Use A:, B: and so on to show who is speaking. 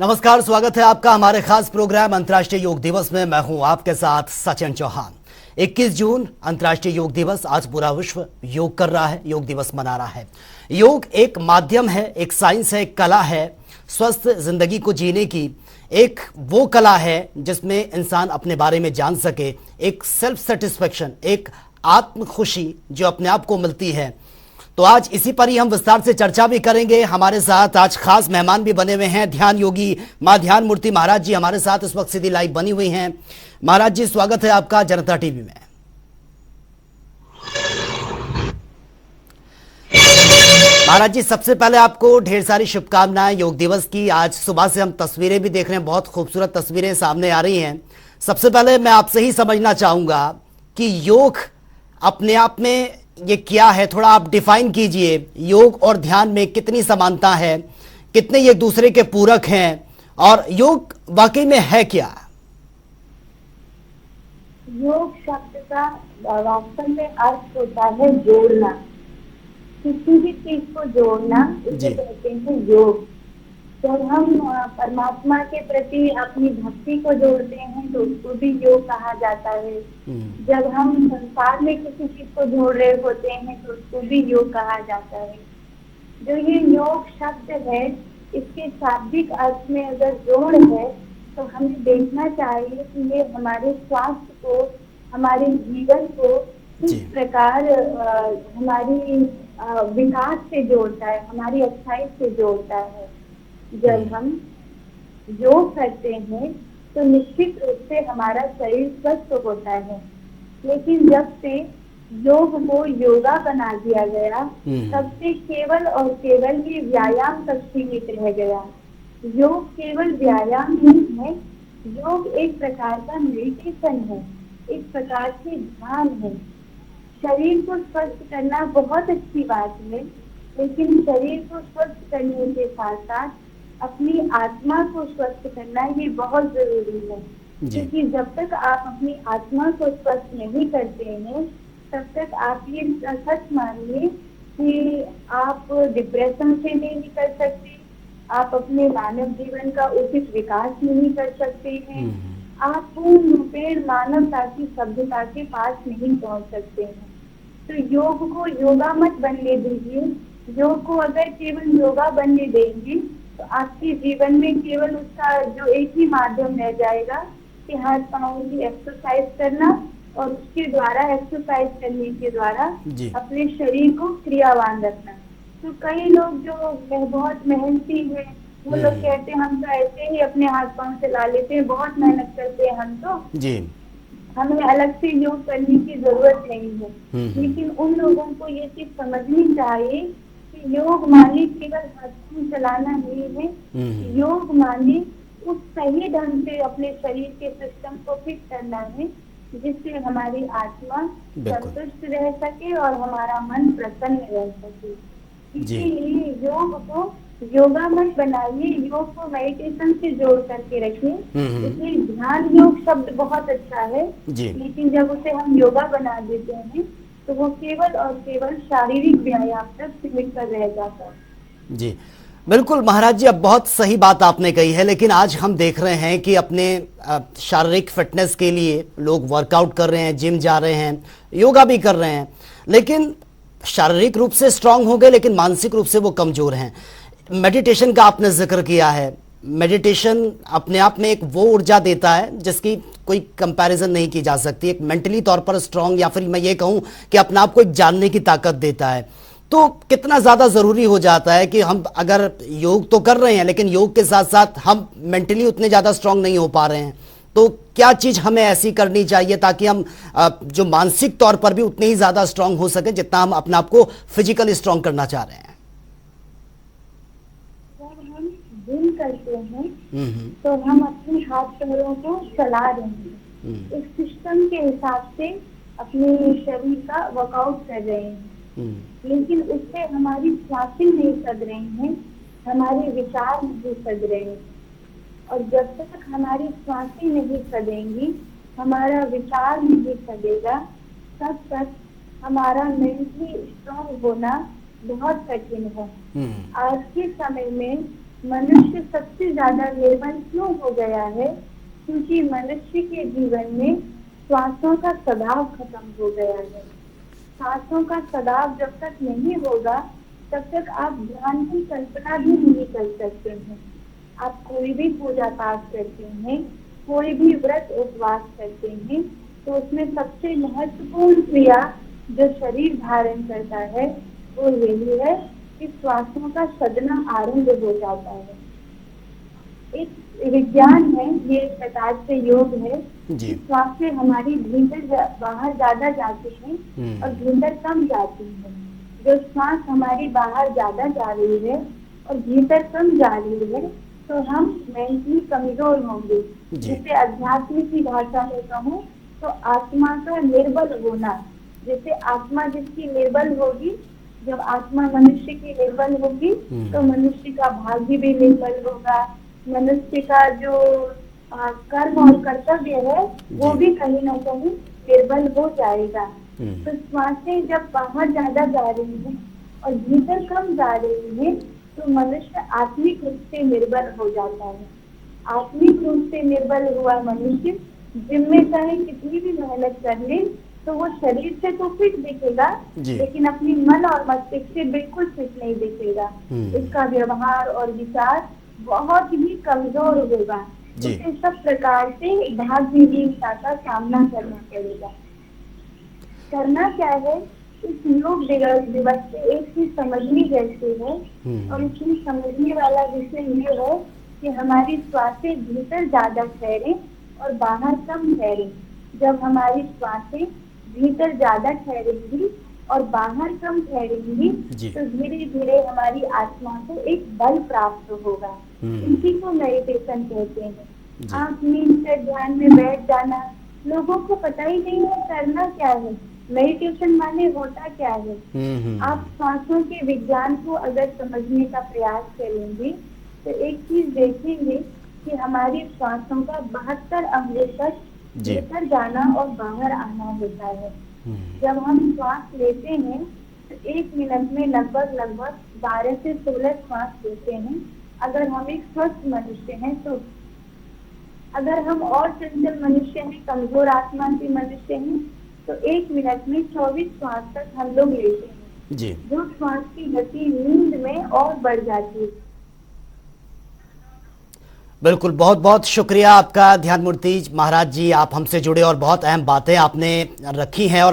A: नमस्कार, स्वागत है आपका हमारे खास प्रोग्राम अंतर्राष्ट्रीय योग दिवस में। मैं हूं आपके साथ सचिन चौहान। 21 जून अंतर्राष्ट्रीय योग दिवस। आज पूरा विश्व योग कर रहा है, योग दिवस मना रहा है। योग एक माध्यम है, एक साइंस है, एक कला है स्वस्थ जिंदगी को जीने की। एक वो कला है जिसमें इंसान अपने बारे में जान सके, एक सेल्फ सेटिस्फेक्शन, एक आत्म खुशी जो अपने आप को मिलती है। तो आज इसी पर ही हम विस्तार से चर्चा भी करेंगे। हमारे साथ आज खास मेहमान भी बने हुए हैं, ध्यान योगी मां ध्यान मूर्ति महाराज जी हमारे साथ इस वक्त सीधी लाइव बनी हुई हैं। महाराज जी, स्वागत है आपका जनता टीवी में। महाराज जी, सबसे पहले आपको ढेर सारी शुभकामनाएं योग दिवस की। आज सुबह से हम तस्वीरें भी देख रहे हैं, बहुत खूबसूरत तस्वीरें सामने आ रही हैं। सबसे पहले मैं आपसे ही समझना चाहूंगा कि योग अपने आप में ये क्या है, थोड़ा आप डिफाइन कीजिए। योग और ध्यान में कितनी समानता है, कितने ये एक दूसरे के पूरक हैं, और योग वाकई में है क्या?
B: योग शब्द का वास्तव में अर्थ होता है जोड़ना, किसी भी चीज को जोड़ना, इसे कहते हैं योग। जब हम परमात्मा के प्रति अपनी भक्ति को जोड़ते हैं तो उसको भी योग कहा जाता है। जब हम संसार में किसी चीज को जोड़ रहे होते हैं तो उसको भी योग कहा जाता है। जो ये योग शब्द है, इसके शाब्दिक अर्थ में अगर जोड़ है तो हमें देखना चाहिए कि ये हमारे स्वास्थ्य को, हमारे जीवन को किस प्रकार हमारी विकास से जोड़ता है, हमारी अच्छाई से जोड़ता है। जब हम योग करते हैं तो निश्चित रूप से हमारा शरीर स्वस्थ होता है, लेकिन जब से योग को योगा बना दिया गया तब से केवल और केवल ये व्यायाम तक सीमित रह गया। योग केवल व्यायाम नहीं है, योग एक प्रकार का मेडिटेशन है, एक प्रकार से ध्यान है। शरीर को स्वस्थ करना बहुत अच्छी बात है, लेकिन शरीर को स्वस्थ करने के साथ साथ अपनी आत्मा को स्वस्थ करना ये बहुत जरूरी है। क्योंकि जब तक आप अपनी आत्मा को स्वस्थ नहीं करते हैं तब तक आप ये सच मानिए कि आप डिप्रेशन से नहीं निकल सकते, आप अपने मानव जीवन का उचित विकास नहीं कर सकते हैं, आप पूर्ण रूपेण मानवता की सभ्यता के पास नहीं पहुंच सकते हैं। तो योग को योगा मत बनने दीजिए। योग को अगर केवल योगा बनने देंगे तो आपके जीवन में केवल उसका जो एक ही माध्यम रह जाएगा कि हाथ पांव की एक्सरसाइज करना, और उसके द्वारा एक्सरसाइज करने के द्वारा अपने शरीर को क्रियावान रखना। तो कई लोग जो बहुत मेहनती है वो लोग कहते हैं हम तो ऐसे ही अपने हाथ पांव चला लेते हैं, बहुत मेहनत करते हैं हम तो, हमें अलग से योग करने की जरूरत नहीं है। लेकिन उन लोगों को ये चीज समझनी चाहिए कि योग माने केवल हाथ पांव चलाना नहीं है, योग माने उस सही ढंग से अपने शरीर के सिस्टम को फिट करना है जिससे हमारी आत्मा संतुष्ट रह सके और हमारा मन प्रसन्न रह सके। इसीलिए योग को योगा मत बनाइए, योग को मेडिटेशन से जोड़ करके रखिए। इसलिए ध्यान योग शब्द बहुत अच्छा है, लेकिन जब उसे हम योगा बना देते हैं तो वो केवल और केवल शारीरिक व्यायाम तक सीमित कर रह जाता है।
A: जी बिल्कुल महाराज जी, अब बहुत सही बात आपने कही है। लेकिन आज हम देख रहे हैं कि अपने शारीरिक फिटनेस के लिए लोग वर्कआउट कर रहे हैं, जिम जा रहे हैं, योगा भी कर रहे हैं, लेकिन शारीरिक रूप से स्ट्रांग हो गए लेकिन मानसिक रूप से वो कमजोर हैं। मेडिटेशन का आपने जिक्र किया है। मेडिटेशन अपने आप में एक वो ऊर्जा देता है जिसकी कोई कंपैरिजन नहीं की जा सकती। एक मेंटली तौर पर स्ट्रांग, या फिर मैं ये कहूं कि अपने आप को एक जानने की ताकत देता है। तो कितना ज्यादा जरूरी हो जाता है कि हम अगर योग तो कर रहे हैं लेकिन योग के साथ साथ हम मेंटली उतने ज्यादा स्ट्रांग नहीं हो पा रहे हैं, तो क्या चीज हमें ऐसी करनी चाहिए ताकि हम जो मानसिक तौर पर भी उतने ही ज्यादा स्ट्रांग हो सके जितना हम अपने आप को फिजिकली स्ट्रांग करना चाह रहे हैं?
B: जिम करते हैं तो हम अपने हाथ पैरों को चला रहे हैं, एक सिस्टम के हिसाब से अपने शरीर का वर्कआउट कर रहे हैं, लेकिन उससे हमारी सांसें नहीं सद रही हैं, हमारे विचार नहीं सद रहे हैं। और जब तक हमारी सांसें नहीं सदेंगी, हमारा विचार नहीं सदेगा, तब तक हमारा मेंटली स्ट्रांग होना बहुत कठिन है। आज के समय में मनुष्य सबसे ज्यादा निर्बल क्यों हो गया है? क्योंकि मनुष्य के जीवन में श्वासों का सदाव खत्म हो गया है। सांसों का सदाव जब तक नहीं होगा, तब तक आप ध्यान की कल्पना भी नहीं कर सकते हैं। आप कोई भी पूजा पाठ करते हैं, कोई भी व्रत उपवास करते हैं, तो उसमें सबसे महत्वपूर्ण क्रिया जो शरीर धारण करता है वो यही है कि श्वासों का सदना आरंभ हो जाता है। एक विज्ञान है, ये एक प्रकार से योग है।
A: जी।
B: श्वास से हमारी भीतर बाहर ज्यादा जाती है और भीतर कम जाती है। जो श्वास हमारी बाहर ज्यादा जा रही है और भीतर कम जा रही है, तो हम मेंटली कमजोर होंगे। जैसे अध्यात्म की भाषा में कहूँ तो आत्मा का निर्बल होना। जैसे आत्मा जिसकी निर्बल होगी, जब आत्मा मनुष्य की निर्बल होगी तो मनुष्य का भाग्य भी निर्बल होगा। मनुष्य का जो कर्म और कर्तव्य है वो भी कहीं ना कहीं निर्बल हो जाएगा। तो श्वासें जब बाहर ज्यादा जा रही है और भीतर कम जा रही है, तो मनुष्य आत्मिक रूप से निर्बल हो जाता है। आत्मिक रूप से निर्बल हुआ मनुष्य जिम में चाहे कितनी भी मेहनत कर ले, तो वो शरीर से तो फिट दिखेगा, लेकिन अपनी मन और मस्तिष्क से बिल्कुल फिट नहीं दिखेगा। इसका व्यवहार और विचार बहुत ही कमजोर होगा। इसे सब प्रकार से भाग्यहीनता का सामना करना पड़ेगा। करना क्या है? इस योग दिवस से एक चीज समझनी जैसी है, और इसमें समझने वाला विषय ये है कि हमारी श्वासें भीतर ज्यादा ठहरे और बाहर कम ठहरे। जब हमारी श्वासें भीतर ज्यादा ठहरेंगी और बाहर कम ठहरेंगी, तो धीरे धीरे हमारी आत्मा को एक बल प्राप्त होगा। इसी को मेडिटेशन कहते हैं। आंख नींद कर ध्यान में बैठ जाना, लोगों को पता ही नहीं है करना क्या है, मेडिटेशन माने होता क्या है। आप सांसों के विज्ञान को अगर समझने का प्रयास करेंगे तो एक चीज देखेंगे कि हमारी श्वासों का 72 अंगों तक भीतर जाना और बाहर आना होता है। जब हम श्वास लेते हैं तो 1 मिनट में लगभग 12 से 16 श्वास लेते हैं। अगर हम एक स्वस्थ मनुष्य हैं तो। अगर हम और चंचल मनुष्य हैं, कमजोर आत्मा के मनुष्य हैं, तो 1 मिनट में 24 श्वास तक हम लोग लेते हैं। जो श्वास की गति नींद में और बढ़ जाती है।
A: बिल्कुल, बहुत बहुत शुक्रिया आपका ध्यान मूर्ति महाराज जी, आप हमसे जुड़े और बहुत अहम बातें आपने रखी हैं और